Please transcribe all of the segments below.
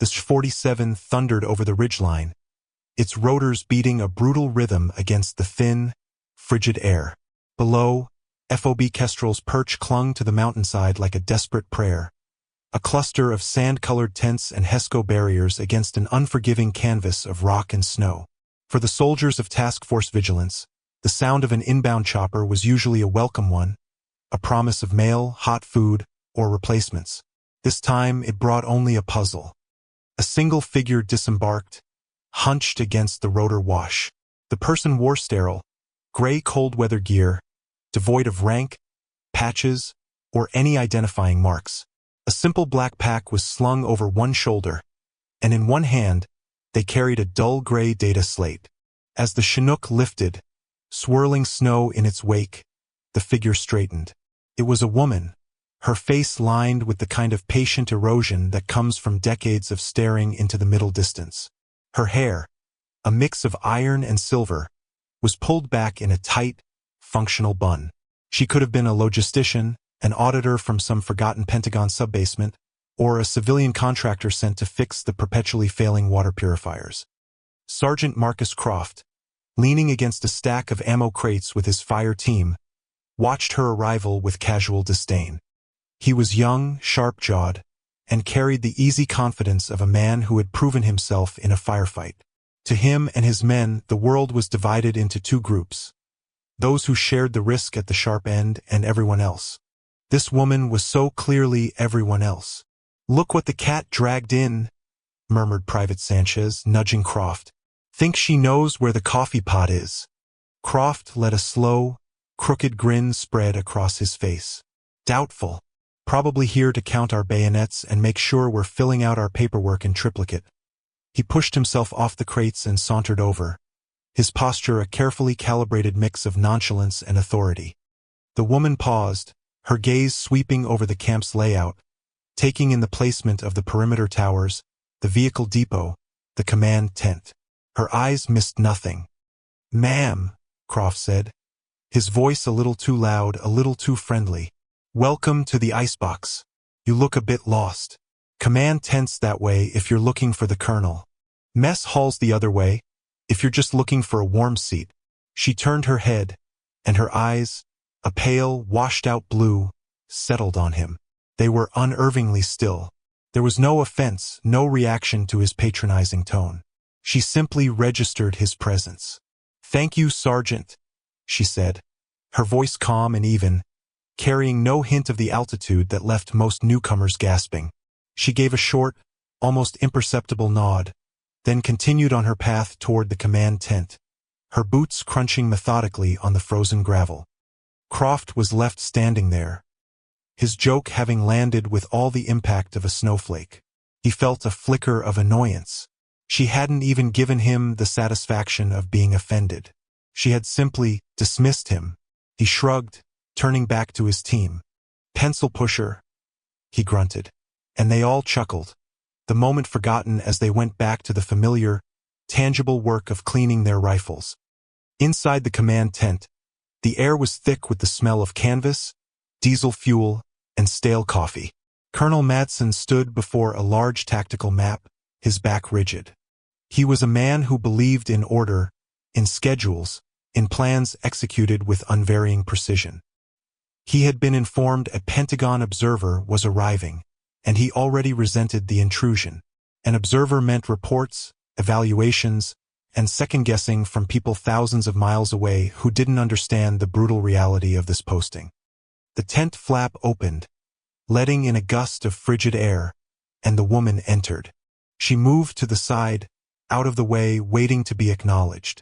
The Sh-47 thundered over the ridgeline, its rotors beating a brutal rhythm against the thin, frigid air. Below, FOB Kestrel's perch clung to the mountainside like a desperate prayer, a cluster of sand-colored tents and HESCO barriers against an unforgiving canvas of rock and snow. For the soldiers of Task Force Vigilance, the sound of an inbound chopper was usually a welcome one, a promise of mail, hot food, or replacements. This time it brought only a puzzle. A single figure disembarked, hunched against the rotor wash. The person wore sterile, gray cold-weather gear, devoid of rank, patches, or any identifying marks. A simple black pack was slung over one shoulder, and in one hand, they carried a dull gray data slate. As the Chinook lifted, swirling snow in its wake, the figure straightened. It was a woman, her face lined with the kind of patient erosion that comes from decades of staring into the middle distance. Her hair, a mix of iron and silver, was pulled back in a tight, functional bun. She could have been a logistician, an auditor from some forgotten Pentagon subbasement, or a civilian contractor sent to fix the perpetually failing water purifiers. Sergeant Marcus Croft, leaning against a stack of ammo crates with his fire team, watched her arrival with casual disdain. He was young, sharp-jawed, and carried the easy confidence of a man who had proven himself in a firefight. To him and his men, the world was divided into two groups: those who shared the risk at the sharp end and everyone else. This woman was so clearly everyone else. "Look what the cat dragged in," murmured Private Sanchez, nudging Croft. "Think she knows where the coffee pot is?" Croft let a slow, crooked grin spread across his face. "Doubtful. Probably here to count our bayonets and make sure we're filling out our paperwork in triplicate." He pushed himself off the crates and sauntered over, his posture a carefully calibrated mix of nonchalance and authority. The woman paused, her gaze sweeping over the camp's layout, taking in the placement of the perimeter towers, the vehicle depot, the command tent. Her eyes missed nothing. "Ma'am," Croft said, his voice a little too loud, a little too friendly. "Welcome to the icebox. You look a bit lost. Command tent's that way if you're looking for the colonel. Mess hall's the other way, if you're just looking for a warm seat." She turned her head, and her eyes, a pale, washed-out blue, settled on him. They were unervingly still. There was no offense, no reaction to his patronizing tone. She simply registered his presence. "Thank you, Sergeant," she said, her voice calm and even, carrying no hint of the altitude that left most newcomers gasping. She gave a short, almost imperceptible nod, then continued on her path toward the command tent, her boots crunching methodically on the frozen gravel. Croft was left standing there, his joke having landed with all the impact of a snowflake. He felt a flicker of annoyance. She hadn't even given him the satisfaction of being offended. She had simply dismissed him. He shrugged, turning back to his team. "Pencil pusher," he grunted, and they all chuckled, the moment forgotten as they went back to the familiar, tangible work of cleaning their rifles. Inside the command tent, the air was thick with the smell of canvas, diesel fuel, and stale coffee. Colonel Madsen stood before a large tactical map, his back rigid. He was a man who believed in order, in schedules, in plans executed with unvarying precision. He had been informed a Pentagon observer was arriving, and he already resented the intrusion. An observer meant reports, evaluations, and second-guessing from people thousands of miles away who didn't understand the brutal reality of this posting. The tent flap opened, letting in a gust of frigid air, and the woman entered. She moved to the side, out of the way, waiting to be acknowledged.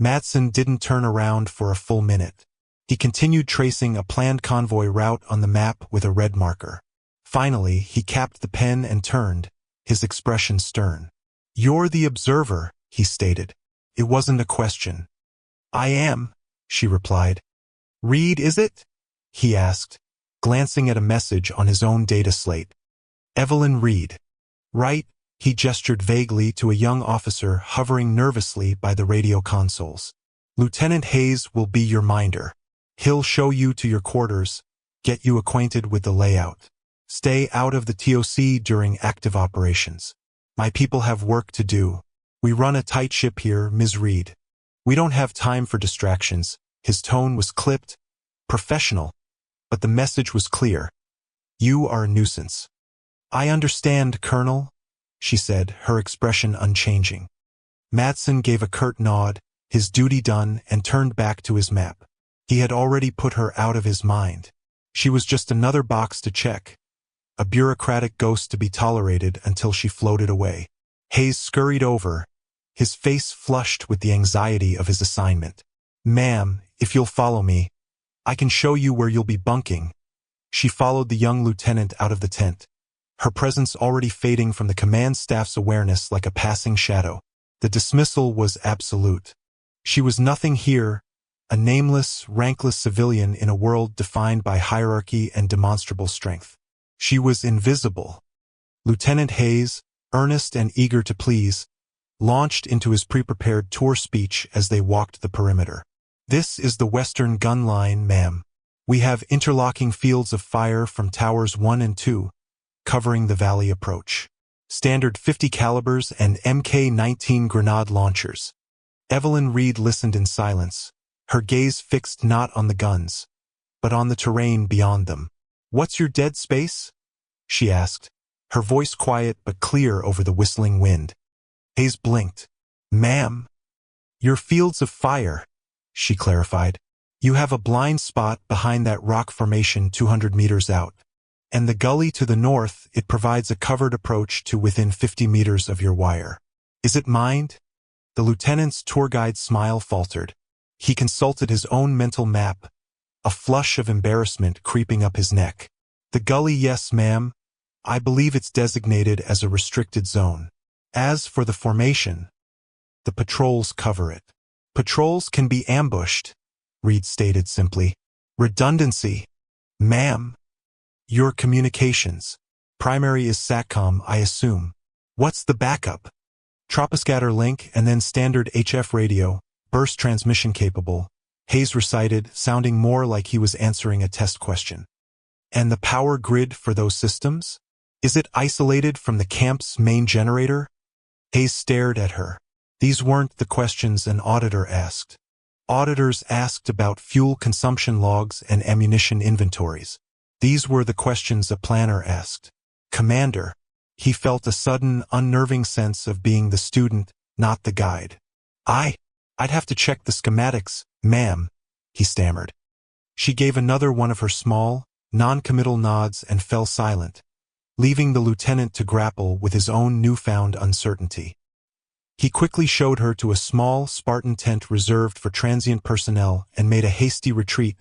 Madsen didn't turn around for a full minute. He continued tracing a planned convoy route on the map with a red marker. Finally, he capped the pen and turned, his expression stern. "You're the observer," he stated. It wasn't a question. "I am," she replied. "Reed, is it?" he asked, glancing at a message on his own data slate. "Evelyn Reed." "Right," he gestured vaguely to a young officer hovering nervously by the radio consoles. "Lieutenant Hayes will be your minder. He'll show you to your quarters, get you acquainted with the layout. Stay out of the TOC during active operations." My people have work to do. We run a tight ship here, Ms. Reed. We don't have time for distractions. His tone was clipped, professional, but the message was clear. You are a nuisance. I understand, Colonel, she said, her expression unchanging. Matson gave a curt nod, his duty done, and turned back to his map. He had already put her out of his mind. She was just another box to check, a bureaucratic ghost to be tolerated until she floated away. Hayes scurried over, his face flushed with the anxiety of his assignment. Ma'am, if you'll follow me, I can show you where you'll be bunking. She followed the young lieutenant out of the tent, her presence already fading from the command staff's awareness like a passing shadow. The dismissal was absolute. She was nothing here, a nameless, rankless civilian in a world defined by hierarchy and demonstrable strength. She was invisible. Lieutenant Hayes, earnest and eager to please, launched into his pre-prepared tour speech as they walked the perimeter. This is the Western gun line, ma'am. We have interlocking fields of fire from towers 1 and 2, covering the valley approach. Standard .50 calibers and Mk-19 grenade launchers. Evelyn Reed listened in silence, her gaze fixed not on the guns, but on the terrain beyond them. What's your dead space? She asked, her voice quiet but clear over the whistling wind. Hayes blinked. Ma'am, your fields of fire, she clarified. You have a blind spot behind that rock formation 200 meters out. And the gully to the north, it provides a covered approach to within 50 meters of your wire. Is it mined? The lieutenant's tour guide's smile faltered. He consulted his own mental map, a flush of embarrassment creeping up his neck. The gully, yes, ma'am. I believe it's designated as a restricted zone. As for the formation, the patrols cover it. Patrols can be ambushed, Reed stated simply. Redundancy, ma'am. Your communications. Primary is SATCOM, I assume. What's the backup? Troposcatter link and then standard HF radio, burst transmission capable, Hayes recited, sounding more like he was answering a test question. And the power grid for those systems? Is it isolated from the camp's main generator? Hayes stared at her. These weren't the questions an auditor asked. Auditors asked about fuel consumption logs and ammunition inventories. These were the questions a planner asked. Commander. He felt a sudden, unnerving sense of being the student, not the guide. I'd have to check the schematics, ma'am, he stammered. She gave another one of her small, non-committal nods and fell silent, leaving the lieutenant to grapple with his own newfound uncertainty. He quickly showed her to a small, Spartan tent reserved for transient personnel and made a hasty retreat,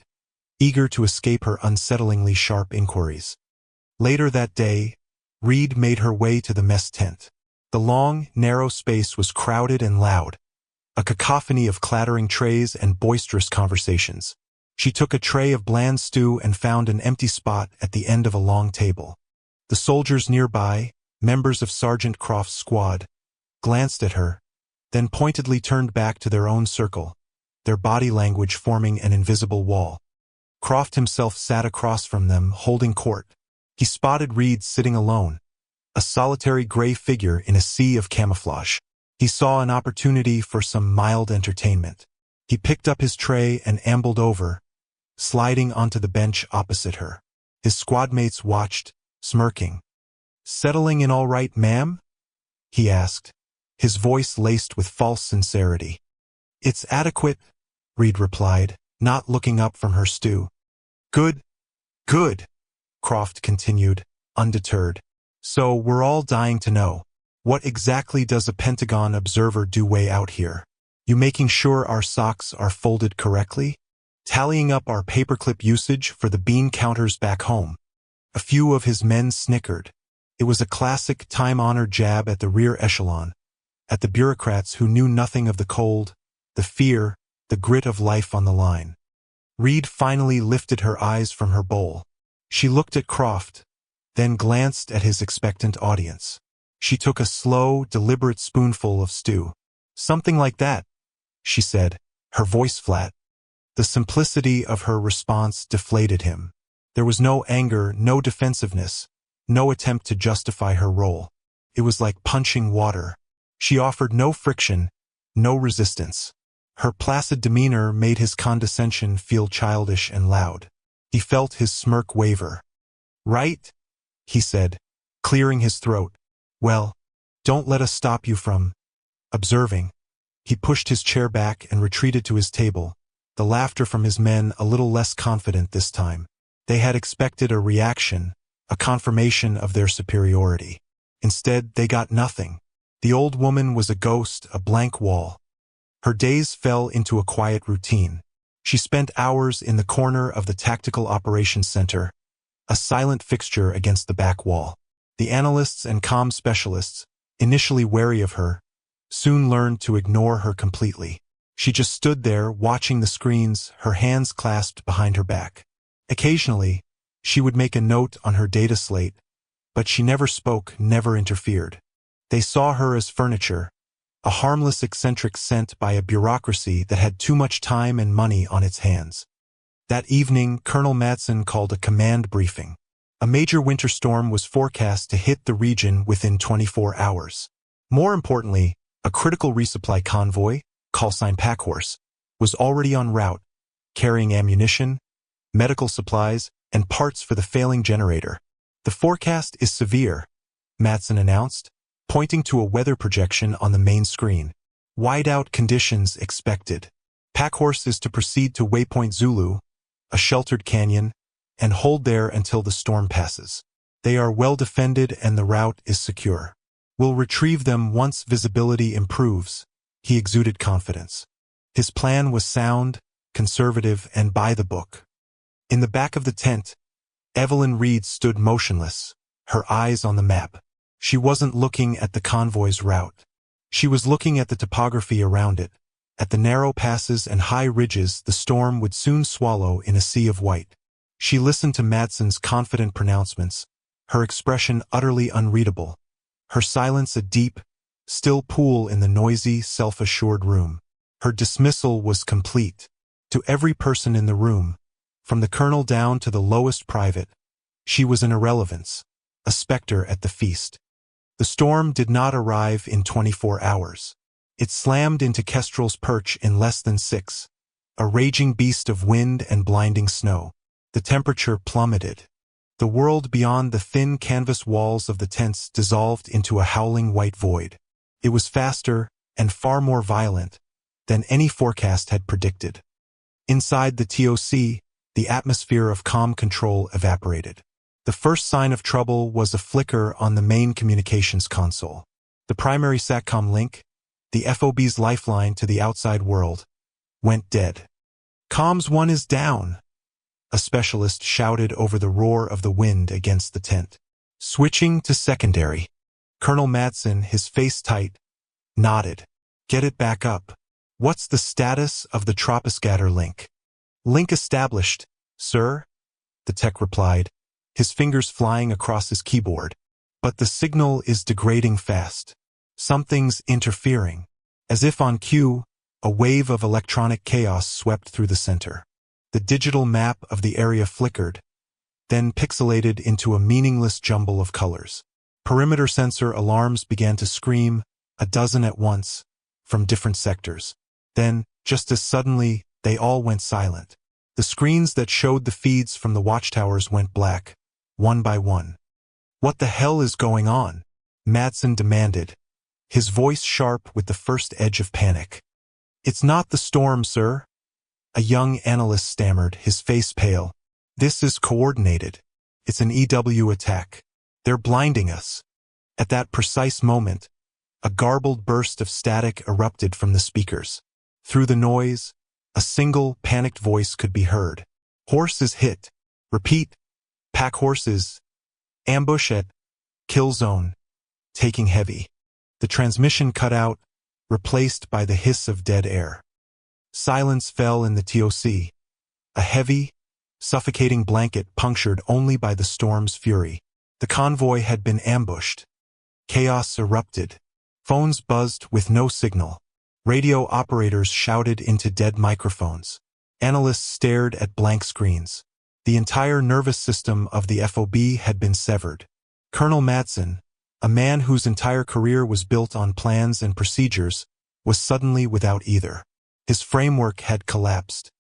eager to escape her unsettlingly sharp inquiries. Later that day, Reed made her way to the mess tent. The long, narrow space was crowded and loud, a cacophony of clattering trays and boisterous conversations. She took a tray of bland stew and found an empty spot at the end of a long table. The soldiers nearby, members of Sergeant Croft's squad, glanced at her, then pointedly turned back to their own circle, their body language forming an invisible wall. Croft himself sat across from them, holding court. He spotted Reed sitting alone, a solitary gray figure in a sea of camouflage. He saw an opportunity for some mild entertainment. He picked up his tray and ambled over, sliding onto the bench opposite her. His squadmates watched, smirking. Settling in all right, ma'am? He asked, his voice laced with false sincerity. It's adequate, Reed replied, not looking up from her stew. Good, good, Croft continued, undeterred. So we're all dying to know. What exactly does a Pentagon observer do way out here? You making sure our socks are folded correctly? Tallying up our paperclip usage for the bean counters back home? A few of his men snickered. It was a classic time-honored jab at the rear echelon, at the bureaucrats who knew nothing of the cold, the fear, the grit of life on the line. Reed finally lifted her eyes from her bowl. She looked at Croft, then glanced at his expectant audience. She took a slow, deliberate spoonful of stew. Something like that, she said, her voice flat. The simplicity of her response deflated him. There was no anger, no defensiveness, no attempt to justify her role. It was like punching water. She offered no friction, no resistance. Her placid demeanor made his condescension feel childish and loud. He felt his smirk waver. "Right?" he said, clearing his throat. "Well, don't let us stop you from observing." He pushed his chair back and retreated to his table, the laughter from his men a little less confident this time. They had expected a reaction, a confirmation of their superiority. Instead, they got nothing. The old woman was a ghost, a blank wall. Her days fell into a quiet routine. She spent hours in the corner of the Tactical Operations Center, a silent fixture against the back wall. The analysts and comm specialists, initially wary of her, soon learned to ignore her completely. She just stood there watching the screens, her hands clasped behind her back. Occasionally, she would make a note on her data slate, but she never spoke, never interfered. They saw her as furniture, a harmless eccentric sent by a bureaucracy that had too much time and money on its hands. That evening, Colonel Madsen called a command briefing. A major winter storm was forecast to hit the region within 24 hours. More importantly, a critical resupply convoy, callsign Packhorse, was already en route, carrying ammunition, medical supplies, and parts for the failing generator. "The forecast is severe," Madsen announced, pointing to a weather projection on the main screen. "Whiteout conditions expected. Packhorse is to proceed to Waypoint Zulu, a sheltered canyon, and hold there until the storm passes. They are well defended and the route is secure. We'll retrieve them once visibility improves." He exuded confidence. His plan was sound, conservative, and by the book. In the back of the tent, Evelyn Reed stood motionless, her eyes on the map. She wasn't looking at the convoy's route. She was looking at the topography around it, at the narrow passes and high ridges the storm would soon swallow in a sea of white. She listened to Madsen's confident pronouncements, her expression utterly unreadable, her silence a deep, still pool in the noisy, self-assured room. Her dismissal was complete. To every person in the room, from the colonel down to the lowest private, she was an irrelevance, a specter at the feast. The storm did not arrive in 24 hours. It slammed into Kestrel's perch in less than 6, a raging beast of wind and blinding snow. The temperature plummeted. The world beyond the thin canvas walls of the tents dissolved into a howling white void. It was faster and far more violent than any forecast had predicted. Inside the TOC, the atmosphere of calm control evaporated. The first sign of trouble was a flicker on the main communications console. The primary SATCOM link, the FOB's lifeline to the outside world, went dead. "Comms 1 is down," a specialist shouted over the roar of the wind against the tent. "Switching to secondary." Colonel Madsen, his face tight, nodded. "Get it back up. What's the status of the troposcatter link?" "Link established, sir," the tech replied, his fingers flying across his keyboard. "But the signal is degrading fast. Something's interfering." As if on cue, a wave of electronic chaos swept through the center. The digital map of the area flickered, then pixelated into a meaningless jumble of colors. Perimeter sensor alarms began to scream, a dozen at once, from different sectors. Then, just as suddenly, they all went silent. The screens that showed the feeds from the watchtowers went black, one by one. "What the hell is going on?" Madsen demanded, his voice sharp with the first edge of panic. "It's not the storm, sir," a young analyst stammered, his face pale. "This is coordinated. It's an EW attack. They're blinding us." At that precise moment, a garbled burst of static erupted from the speakers. Through the noise, a single, panicked voice could be heard. "Horse is hit. Repeat. Pack horses. Ambush at kill zone. Taking heavy." The transmission cut out, replaced by the hiss of dead air. Silence fell in the TOC, a heavy, suffocating blanket punctured only by the storm's fury. The convoy had been ambushed. Chaos erupted. Phones buzzed with no signal. Radio operators shouted into dead microphones. Analysts stared at blank screens. The entire nervous system of the FOB had been severed. Colonel Madsen, A man whose entire career was built on plans and procedures was suddenly without either. His framework had collapsed.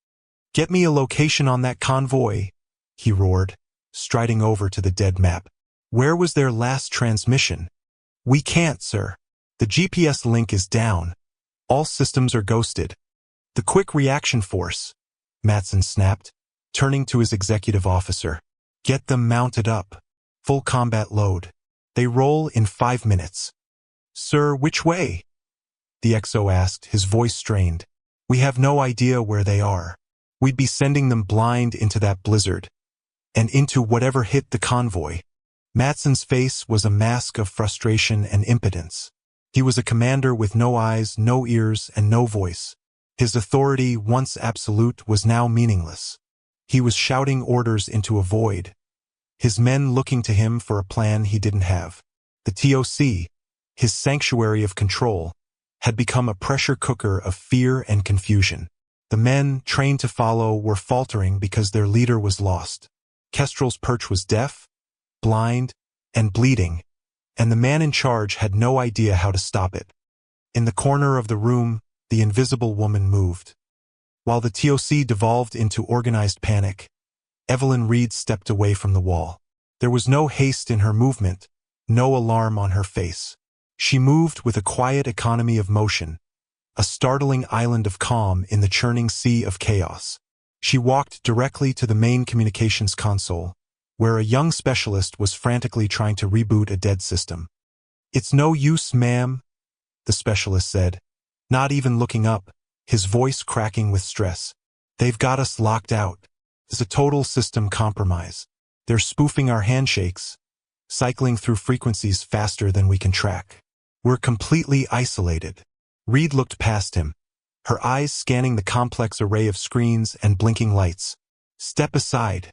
"Get me a location on that convoy," he roared, striding over to the dead map. "Where was their last transmission?" "We can't, sir. The GPS link is down. All systems are ghosted." "The quick reaction force," Matson snapped, turning to his executive officer. "Get them mounted up. Full combat load. They roll in 5 minutes." "Sir, which way?" the XO asked, his voice strained. "We have no idea where they are. We'd be sending them blind into that blizzard. And into whatever hit the convoy." Matson's face was a mask of frustration and impotence. He was a commander with no eyes, no ears, and no voice. His authority, once absolute, was now meaningless. He was shouting orders into a void, his men looking to him for a plan he didn't have. The TOC, his sanctuary of control, had become a pressure cooker of fear and confusion. The men, trained to follow, were faltering because their leader was lost. Kestrel's perch was deaf, blind, and bleeding, and the man in charge had no idea how to stop it. In the corner of the room, the invisible woman moved. While the TOC devolved into organized panic, Evelyn Reed stepped away from the wall. There was no haste in her movement, no alarm on her face. She moved with a quiet economy of motion, a startling island of calm in the churning sea of chaos. She walked directly to the main communications console, where a young specialist was frantically trying to reboot a dead system. "It's no use, ma'am," the specialist said, not even looking up, his voice cracking with stress. "They've got us locked out. It's a total system compromise. They're spoofing our handshakes, cycling through frequencies faster than we can track. We're completely isolated." Reed looked past him, her eyes scanning the complex array of screens and blinking lights. "Step aside,"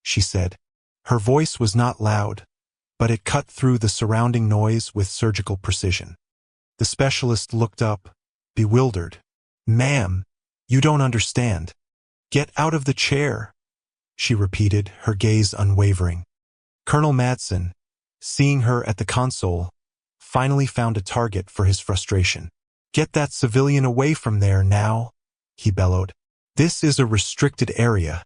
she said. Her voice was not loud, but it cut through the surrounding noise with surgical precision. The specialist looked up, bewildered. "Ma'am, you don't understand. Get out of the chair," she repeated, her gaze unwavering. Colonel Madsen, seeing her at the console, finally found a target for his frustration. "Get that civilian away from there now," he bellowed. "This is a restricted area."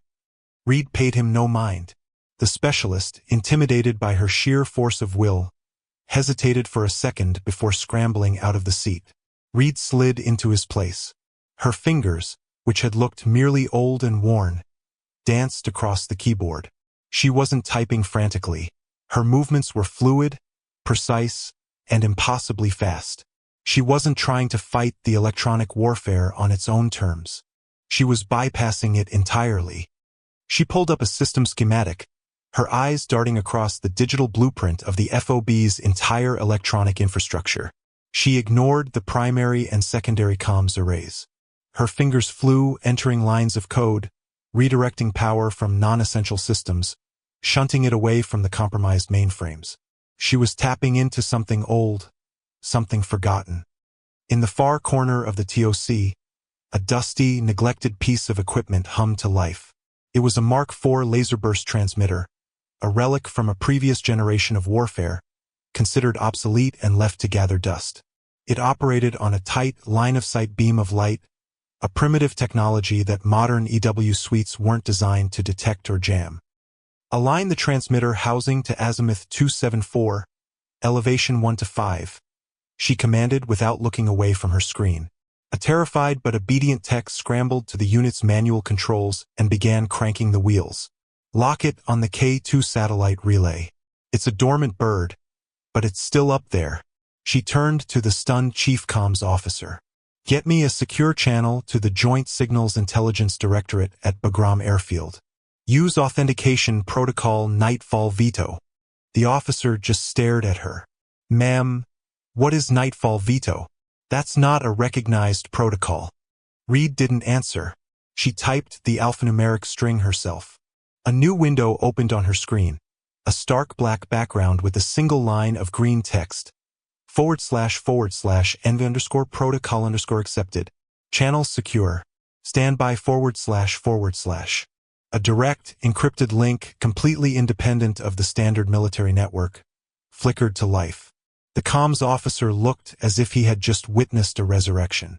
Reed paid him no mind. The specialist, intimidated by her sheer force of will, hesitated for a second before scrambling out of the seat. Reed slid into his place. Her fingers, which had looked merely old and worn, danced across the keyboard. She wasn't typing frantically. Her movements were fluid, precise, and impossibly fast. She wasn't trying to fight the electronic warfare on its own terms. She was bypassing it entirely. She pulled up a system schematic, her eyes darting across the digital blueprint of the FOB's entire electronic infrastructure. She ignored the primary and secondary comms arrays. Her fingers flew, entering lines of code, redirecting power from non-essential systems, shunting it away from the compromised mainframes. She was tapping into something old, something forgotten. In the far corner of the TOC, a dusty, neglected piece of equipment hummed to life. It was a Mark IV laser-burst transmitter, a relic from a previous generation of warfare, considered obsolete and left to gather dust. It operated on a tight, line-of-sight beam of light, a primitive technology that modern EW suites weren't designed to detect or jam. Align the transmitter housing to azimuth 274, elevation 1 to 5, she commanded without looking away from her screen. A terrified but obedient tech scrambled to the unit's manual controls and began cranking the wheels. "Lock it on the K2 satellite relay. It's a dormant bird, but it's still up there." She turned to the stunned chief comms officer. "Get me a secure channel to the Joint Signals Intelligence Directorate at Bagram Airfield. Use authentication protocol Nightfall Veto." The officer just stared at her. "Ma'am, what is Nightfall Veto? That's not a recognized protocol." Reed didn't answer. She typed the alphanumeric string herself. A new window opened on her screen, a stark black background with a single line of green text. //env_protocol_accepted. Channel secure. Standby //. A direct, encrypted link, completely independent of the standard military network, flickered to life. The comms officer looked as if he had just witnessed a resurrection.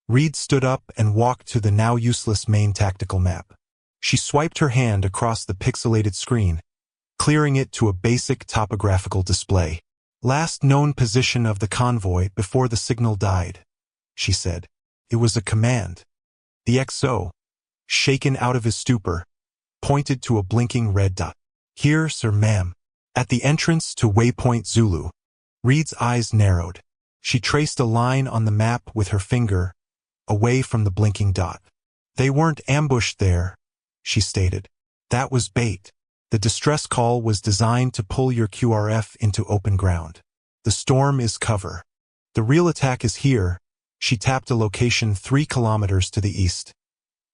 Reed stood up and walked to the now useless main tactical map. She swiped her hand across the pixelated screen, clearing it to a basic topographical display. Last known position of the convoy before the signal died, she said. It was a command. The XO, shaken out of his stupor, pointed to a blinking red dot. Here, sir, ma'am. At the entrance to Waypoint Zulu. Reed's eyes narrowed. She traced a line on the map with her finger, away from the blinking dot. They weren't ambushed there, she stated. That was bait. The distress call was designed to pull your QRF into open ground. The storm is cover. The real attack is here. She tapped a location 3 kilometers to the east.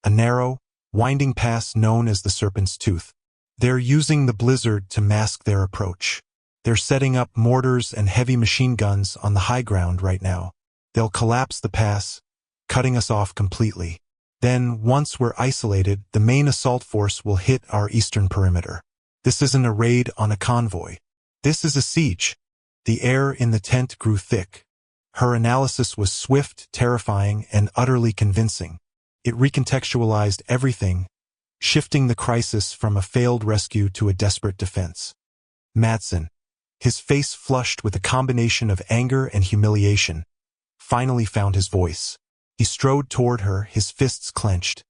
A narrow, winding pass known as the Serpent's Tooth. They're using the blizzard to mask their approach. They're setting up mortars and heavy machine guns on the high ground right now. They'll collapse the pass, cutting us off completely. Then, once we're isolated, the main assault force will hit our eastern perimeter. This isn't a raid on a convoy. This is a siege. The air in the tent grew thick. Her analysis was swift, terrifying, and utterly convincing. It recontextualized everything, shifting the crisis from a failed rescue to a desperate defense. Madsen, his face flushed with a combination of anger and humiliation, finally found his voice. He strode toward her, his fists clenched.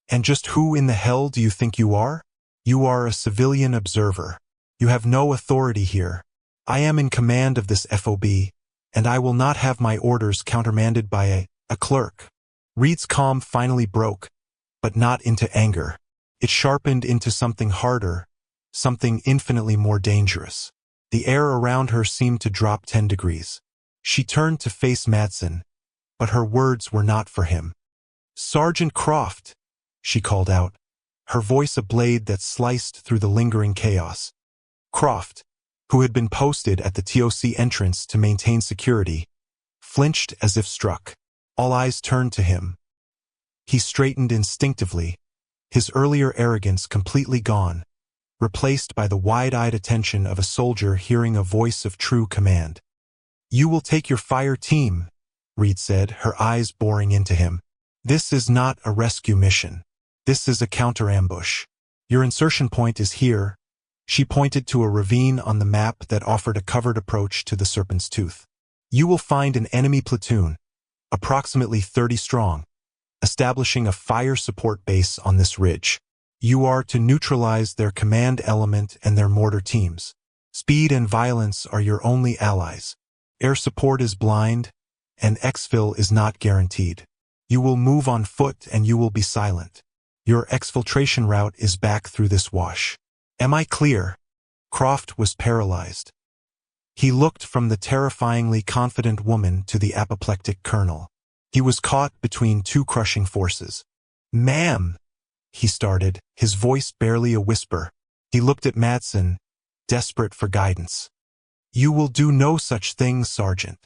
And just who in the hell do you think you are? You are a civilian observer. You have no authority here. I am in command of this FOB, and I will not have my orders countermanded by a clerk. Reed's calm finally broke, but not into anger. It sharpened into something harder, something infinitely more dangerous. The air around her seemed to drop 10 degrees. She turned to face Madsen, but her words were not for him. Sergeant Croft, she called out, her voice a blade that sliced through the lingering chaos. Croft, who had been posted at the TOC entrance to maintain security, flinched as if struck. All eyes turned to him. He straightened instinctively, his earlier arrogance completely gone, replaced by the wide-eyed attention of a soldier hearing a voice of true command. You will take your fire team, Reed said, her eyes boring into him. This is not a rescue mission. This is a counter-ambush. Your insertion point is here. She pointed to a ravine on the map that offered a covered approach to the Serpent's Tooth. You will find an enemy platoon, approximately 30 strong, establishing a fire support base on this ridge. You are to neutralize their command element and their mortar teams. Speed and violence are your only allies. Air support is blind, and exfil is not guaranteed. You will move on foot and you will be silent. Your exfiltration route is back through this wash. Am I clear? Croft was paralyzed. He looked from the terrifyingly confident woman to the apoplectic colonel. He was caught between two crushing forces. Ma'am, he started, his voice barely a whisper. He looked at Madsen, desperate for guidance. You will do no such thing, Sergeant.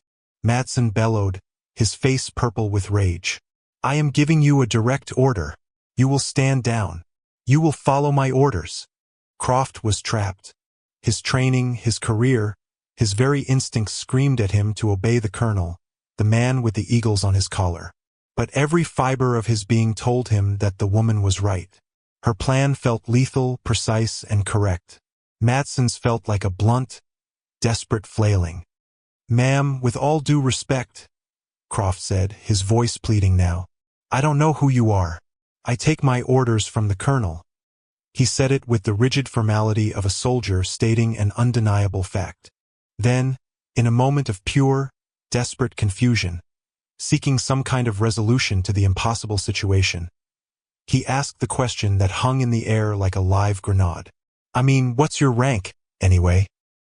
Madsen bellowed, his face purple with rage. I am giving you a direct order. You will stand down. You will follow my orders. Croft was trapped. His training, his career, his very instincts screamed at him to obey the colonel, the man with the eagles on his collar. But every fiber of his being told him that the woman was right. Her plan felt lethal, precise, and correct. Madsen's felt like a blunt, desperate flailing. Ma'am, with all due respect, Croft said, his voice pleading now. I don't know who you are. I take my orders from the colonel. He said it with the rigid formality of a soldier stating an undeniable fact. Then, in a moment of pure, desperate confusion, seeking some kind of resolution to the impossible situation, he asked the question that hung in the air like a live grenade. I mean, what's your rank, anyway?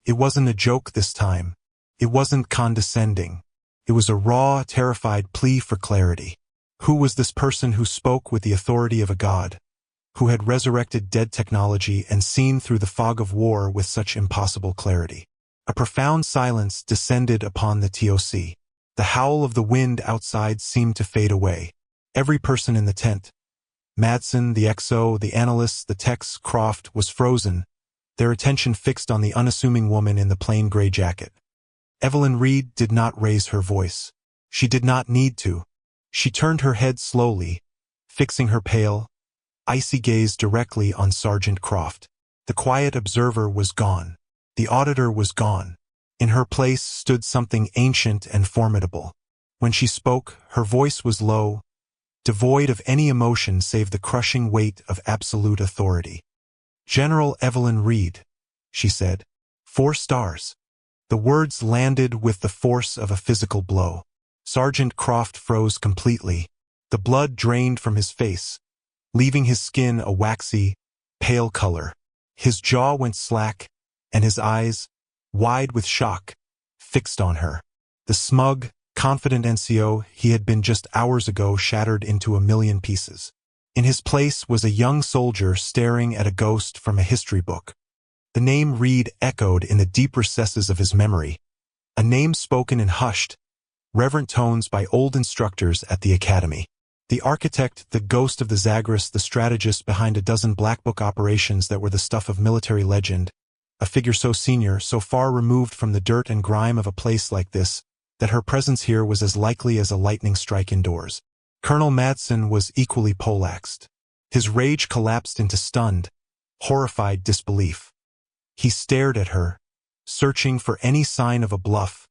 It wasn't a joke this time. It wasn't condescending. It was a raw, terrified plea for clarity. Who was this person who spoke with the authority of a god, who had resurrected dead technology and seen through the fog of war with such impossible clarity? A profound silence descended upon the TOC. The howl of the wind outside seemed to fade away. Every person in the tent, Madsen, the XO, the analysts, the techs, Croft, was frozen, their attention fixed on the unassuming woman in the plain gray jacket. Evelyn Reed did not raise her voice. She did not need to. She turned her head slowly, fixing her pale, icy gaze directly on Sergeant Croft. The quiet observer was gone. The auditor was gone. In her place stood something ancient and formidable. When she spoke, her voice was low, devoid of any emotion save the crushing weight of absolute authority. "General Evelyn Reed," she said. "4 stars." The words landed with the force of a physical blow. Sergeant Croft froze completely. The blood drained from his face, leaving his skin a waxy, pale color. His jaw went slack, and his eyes, wide with shock, fixed on her. The smug, confident NCO he had been just hours ago shattered into a million pieces. In his place was a young soldier staring at a ghost from a history book. The name Reed echoed in the deep recesses of his memory, a name spoken in hushed, reverent tones by old instructors at the academy. The architect, the ghost of the Zagreus, the strategist behind a dozen Black Book operations that were the stuff of military legend, a figure so senior, so far removed from the dirt and grime of a place like this, that her presence here was as likely as a lightning strike indoors. Colonel Madsen was equally poleaxed. His rage collapsed into stunned, horrified disbelief. He stared at her, searching for any sign of a bluff,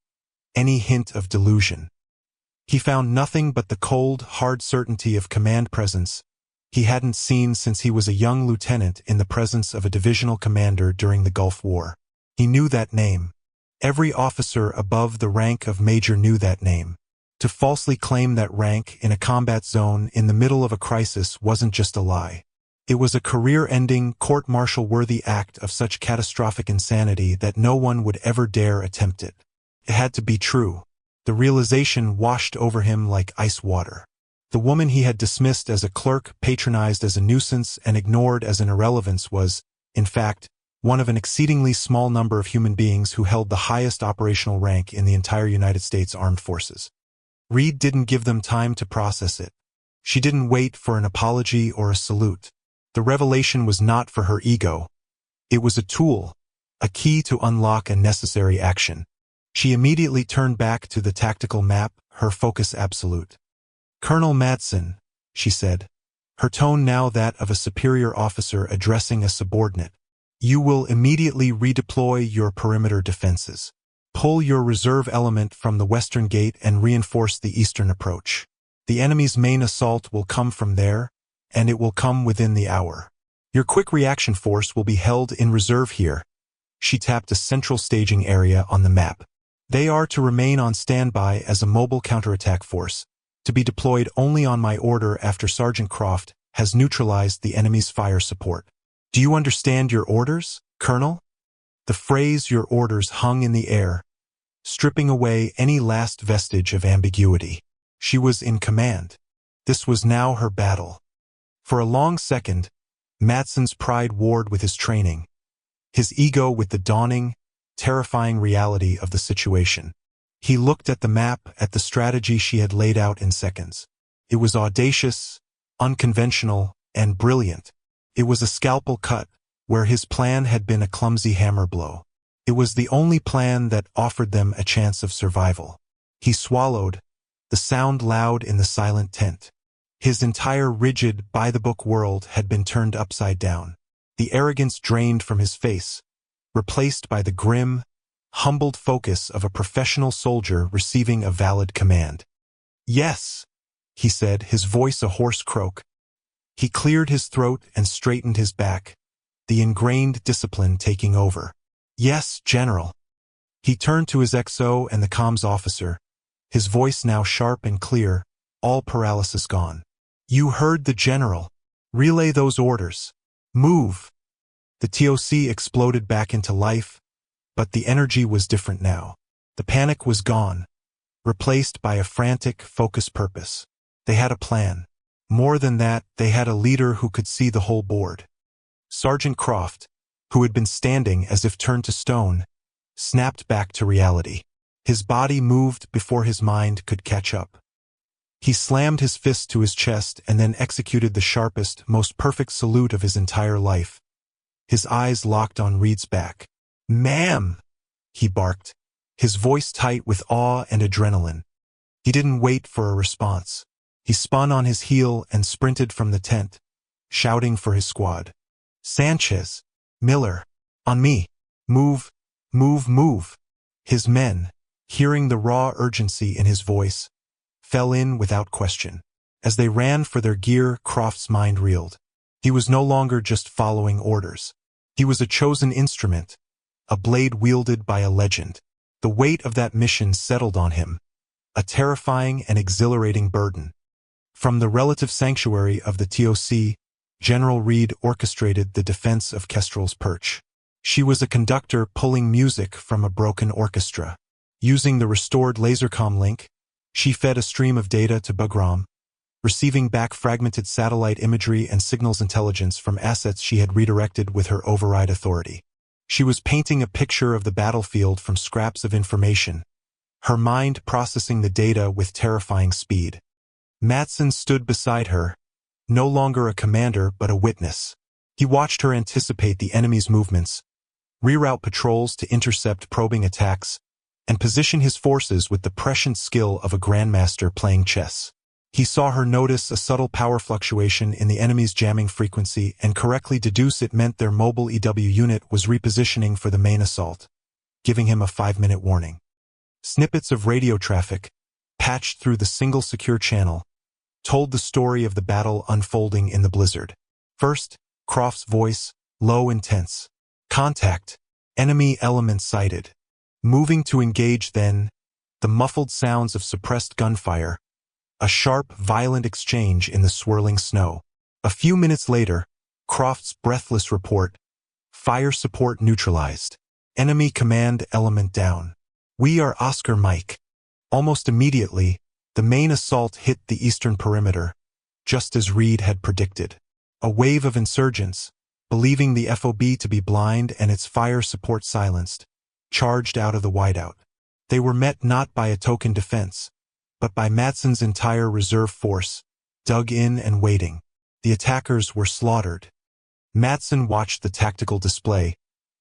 any hint of delusion. He found nothing but the cold, hard certainty of command presence he hadn't seen since he was a young lieutenant in the presence of a divisional commander during the Gulf War. He knew that name. Every officer above the rank of major knew that name. To falsely claim that rank in a combat zone in the middle of a crisis wasn't just a lie. It was a career-ending, court-martial-worthy act of such catastrophic insanity that no one would ever dare attempt it. It had to be true. The realization washed over him like ice water. The woman he had dismissed as a clerk, patronized as a nuisance, and ignored as an irrelevance was, in fact, one of an exceedingly small number of human beings who held the highest operational rank in the entire United States Armed Forces. Reed didn't give them time to process it. She didn't wait for an apology or a salute. The revelation was not for her ego. It was a tool, a key to unlock a necessary action. She immediately turned back to the tactical map, her focus absolute. "Colonel Madsen," she said, her tone now that of a superior officer addressing a subordinate, "you will immediately redeploy your perimeter defenses. Pull your reserve element from the western gate and reinforce the eastern approach. The enemy's main assault will come from there, and it will come within the hour. Your quick reaction force will be held in reserve here." She tapped a central staging area on the map. "They are to remain on standby as a mobile counterattack force, to be deployed only on my order after Sergeant Croft has neutralized the enemy's fire support. Do you understand your orders, Colonel?" The phrase "your orders" hung in the air, stripping away any last vestige of ambiguity. She was in command. This was now her battle. For a long second, Madsen's pride warred with his training, his ego with the dawning, terrifying reality of the situation. He looked at the map, at the strategy she had laid out in seconds. It was audacious, unconventional, and brilliant. It was a scalpel cut, where his plan had been a clumsy hammer blow. It was the only plan that offered them a chance of survival. He swallowed, the sound loud in the silent tent. His entire rigid, by-the-book world had been turned upside down. The arrogance drained from his face, replaced by the grim, humbled focus of a professional soldier receiving a valid command. "Yes," he said, his voice a hoarse croak. He cleared his throat and straightened his back, the ingrained discipline taking over. "Yes, General." He turned to his XO and the comms officer, his voice now sharp and clear, all paralysis gone. "You heard the General. Relay those orders. Move." The TOC exploded back into life, but the energy was different now. The panic was gone, replaced by a frantic, focused purpose. They had a plan. More than that, they had a leader who could see the whole board. Sergeant Croft, who had been standing as if turned to stone, snapped back to reality. His body moved before his mind could catch up. He slammed his fist to his chest and then executed the sharpest, most perfect salute of his entire life. His eyes locked on Reed's back. "Ma'am!" he barked. his voice tight with awe and adrenaline. He didn't wait for a response. He spun on his heel and sprinted from the tent, shouting for his squad. Sanchez, Miller, on me. Move, move, move. His men, hearing the raw urgency in his voice, fell in without question. As they ran for their gear, Croft's mind reeled. He was no longer just following orders. He was a chosen instrument, a blade wielded by a legend. The weight of that mission settled on him, a terrifying and exhilarating burden. From the relative sanctuary of the TOC, General Reed orchestrated the defense of Kestrel's Perch. She was a conductor pulling music from a broken orchestra. Using the restored lasercom link, she fed a stream of data to Bagram, receiving back fragmented satellite imagery and signals intelligence from assets she had redirected with her override authority. She was painting a picture of the battlefield from scraps of information, her mind processing the data with terrifying speed. Matson stood beside her, no longer a commander but a witness. He watched her anticipate the enemy's movements, reroute patrols to intercept probing attacks, and position his forces with the prescient skill of a grandmaster playing chess. He saw her notice a subtle power fluctuation in the enemy's jamming frequency and correctly deduce it meant their mobile EW unit was repositioning for the main assault, giving him a 5-minute warning. Snippets of radio traffic, patched through the single secure channel, told the story of the battle unfolding in the blizzard. First, Croft's voice, low and tense. Contact. Enemy element sighted. Moving to engage then, the muffled sounds of suppressed gunfire, a sharp, violent exchange in the swirling snow. A few minutes later, Croft's breathless report, fire support neutralized. Enemy command element down. We are Oscar Mike. Almost immediately, the main assault hit the eastern perimeter, just as Reed had predicted. A wave of insurgents, believing the FOB to be blind and its fire support silenced, charged out of the whiteout. They were met not by a token defense, but by Matson's entire reserve force, dug in and waiting. The attackers were slaughtered. Matson watched the tactical display,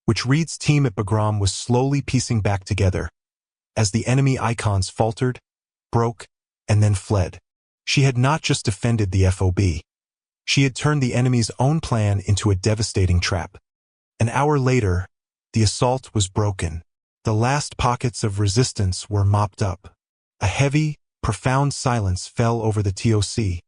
which Reed's team at Bagram was slowly piecing back together, as the enemy icons faltered, broke, and then fled. She had not just defended the FOB. She had turned the enemy's own plan into a devastating trap. An hour later, the assault was broken. The last pockets of resistance were mopped up. A heavy, profound silence fell over the TOC,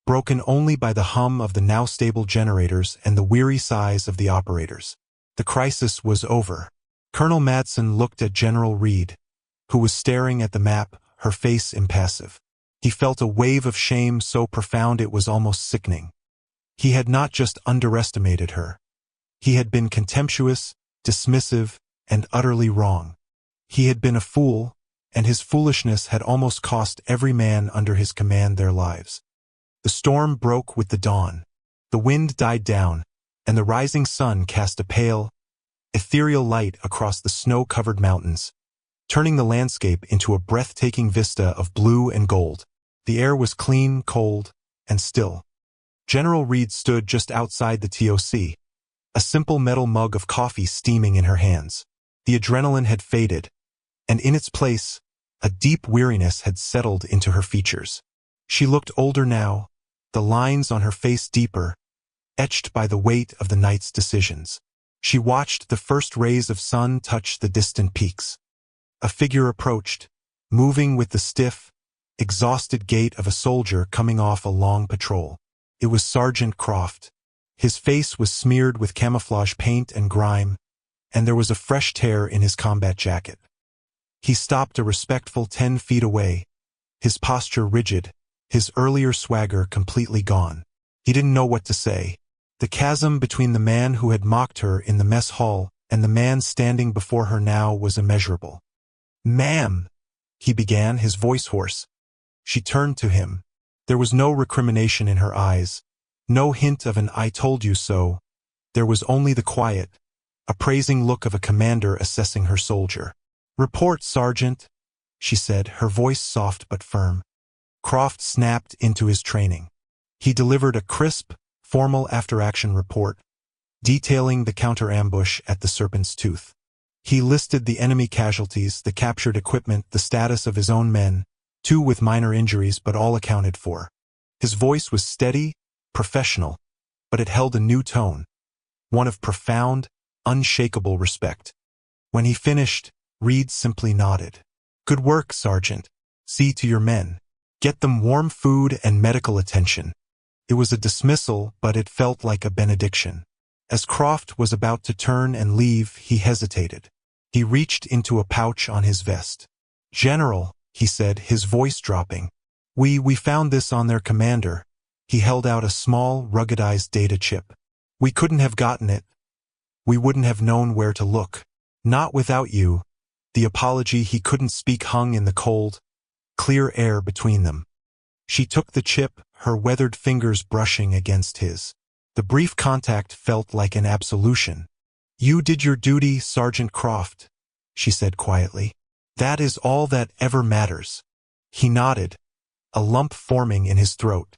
broken only by the hum of the now stable generators and the weary sighs of the operators. The crisis was over. Colonel Matson looked at General Reed, who was staring at the map, her face impassive. He felt a wave of shame so profound it was almost sickening. He had not just underestimated her. He had been contemptuous, dismissive, and utterly wrong. He had been a fool, and his foolishness had almost cost every man under his command their lives. The storm broke with the dawn. The wind died down, and the rising sun cast a pale, ethereal light across the snow-covered mountains, turning the landscape into a breathtaking vista of blue and gold. The air was clean, cold, and still. General Reed stood just outside the TOC, a simple metal mug of coffee steaming in her hands. The adrenaline had faded, and in its place, a deep weariness had settled into her features. She looked older now, the lines on her face deeper, etched by the weight of the night's decisions. She watched the first rays of sun touch the distant peaks. A figure approached, moving with the stiff, exhausted gait of a soldier coming off a long patrol. It was Sergeant Croft. His face was smeared with camouflage paint and grime, and there was a fresh tear in his combat jacket. He stopped a respectful 10 feet away, his posture rigid, his earlier swagger completely gone. He didn't know what to say. The chasm between the man who had mocked her in the mess hall and the man standing before her now was immeasurable. "Ma'am," he began, his voice hoarse. She turned to him. There was no recrimination in her eyes, no hint of an "I told you so." There was only the quiet, appraising look of a commander assessing her soldier. "Report, Sergeant," she said, her voice soft but firm. Croft snapped into his training. He delivered a crisp, formal after-action report, detailing the counter-ambush at the Serpent's Tooth. He listed the enemy casualties, the captured equipment, the status of his own men, 2 with minor injuries but all accounted for. His voice was steady, professional, but it held a new tone, one of profound, unshakable respect. When he finished, Reed simply nodded. "Good work, Sergeant. See to your men. Get them warm food and medical attention." It was a dismissal, but it felt like a benediction. As Croft was about to turn and leave, he hesitated. He reached into a pouch on his vest. "General," he said, his voice dropping, We found this on their commander." He held out a small, ruggedized data chip. "We couldn't have gotten it. We wouldn't have known where to look. Not without you." The apology he couldn't speak hung in the cold, clear air between them. She took the chip, her weathered fingers brushing against his. The brief contact felt like an absolution. "You did your duty, Sergeant Croft," she said quietly. "That is all that ever matters." He nodded, a lump forming in his throat.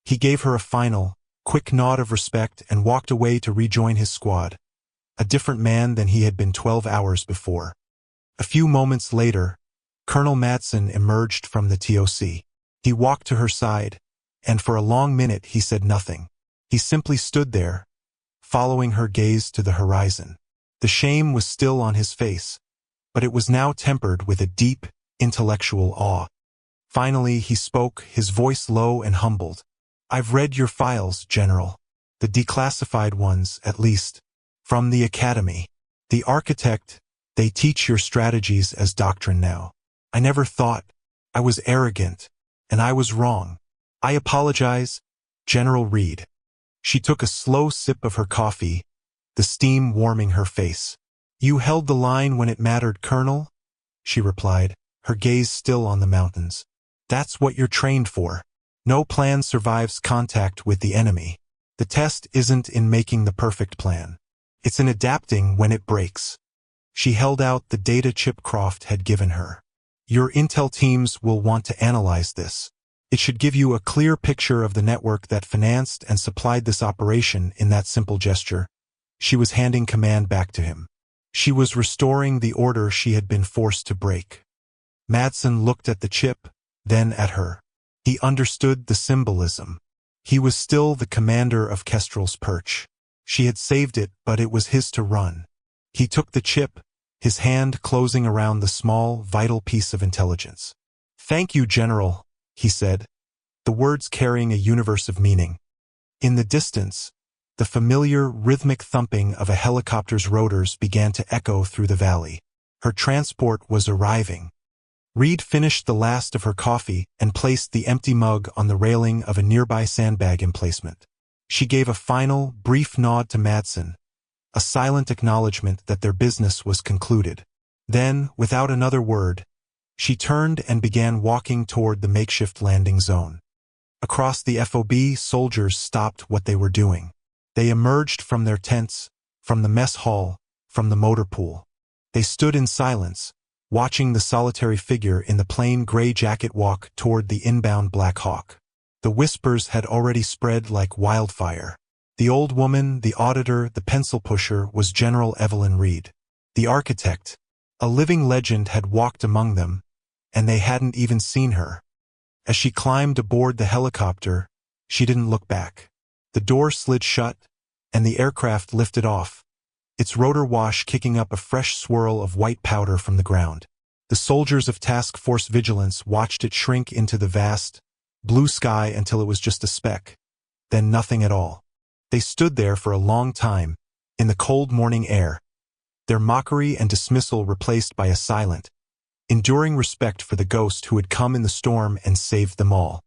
He gave her a final, quick nod of respect and walked away to rejoin his squad, a different man than he had been 12 hours before. A few moments later, Colonel Madsen emerged from the TOC. He walked to her side, and for a long minute he said nothing. He simply stood there, following her gaze to the horizon. The shame was still on his face, but it was now tempered with a deep, intellectual awe. Finally he spoke, his voice low and humbled. "I've read your files, General. The declassified ones, at least. From the Academy. The Architect, they teach your strategies as doctrine now. I never thought. I was arrogant. And I was wrong. I apologize, General Reed." She took a slow sip of her coffee, the steam warming her face. "You held the line when it mattered, Colonel," she replied, her gaze still on the mountains. "That's what you're trained for. No plan survives contact with the enemy. The test isn't in making the perfect plan. It's in adapting when it breaks." She held out the data chip Croft had given her. "Your intel teams will want to analyze this. It should give you a clear picture of the network that financed and supplied this operation." In that simple gesture, she was handing command back to him. She was restoring the order she had been forced to break. Madsen looked at the chip, then at her. He understood the symbolism. He was still the commander of Kestrel's Perch. She had saved it, but it was his to run. He took the chip, his hand closing around the small, vital piece of intelligence. "Thank you, General," he said, the words carrying a universe of meaning. In the distance, the familiar, rhythmic thumping of a helicopter's rotors began to echo through the valley. Her transport was arriving. Reed finished the last of her coffee and placed the empty mug on the railing of a nearby sandbag emplacement. She gave a final, brief nod to Madsen, a silent acknowledgement that their business was concluded. Then, without another word, she turned and began walking toward the makeshift landing zone. Across the FOB, soldiers stopped what they were doing. They emerged from their tents, from the mess hall, from the motor pool. They stood in silence, watching the solitary figure in the plain gray jacket walk toward the inbound Black Hawk. The whispers had already spread like wildfire. The old woman, the auditor, the pencil pusher was General Evelyn Reed. The architect, a living legend, had walked among them, and they hadn't even seen her. As she climbed aboard the helicopter, she didn't look back. The door slid shut, and the aircraft lifted off, its rotor wash kicking up a fresh swirl of white powder from the ground. The soldiers of Task Force Vigilance watched it shrink into the vast, blue sky until it was just a speck, then nothing at all. They stood there for a long time, in the cold morning air, their mockery and dismissal replaced by a silent, enduring respect for the ghost who had come in the storm and saved them all.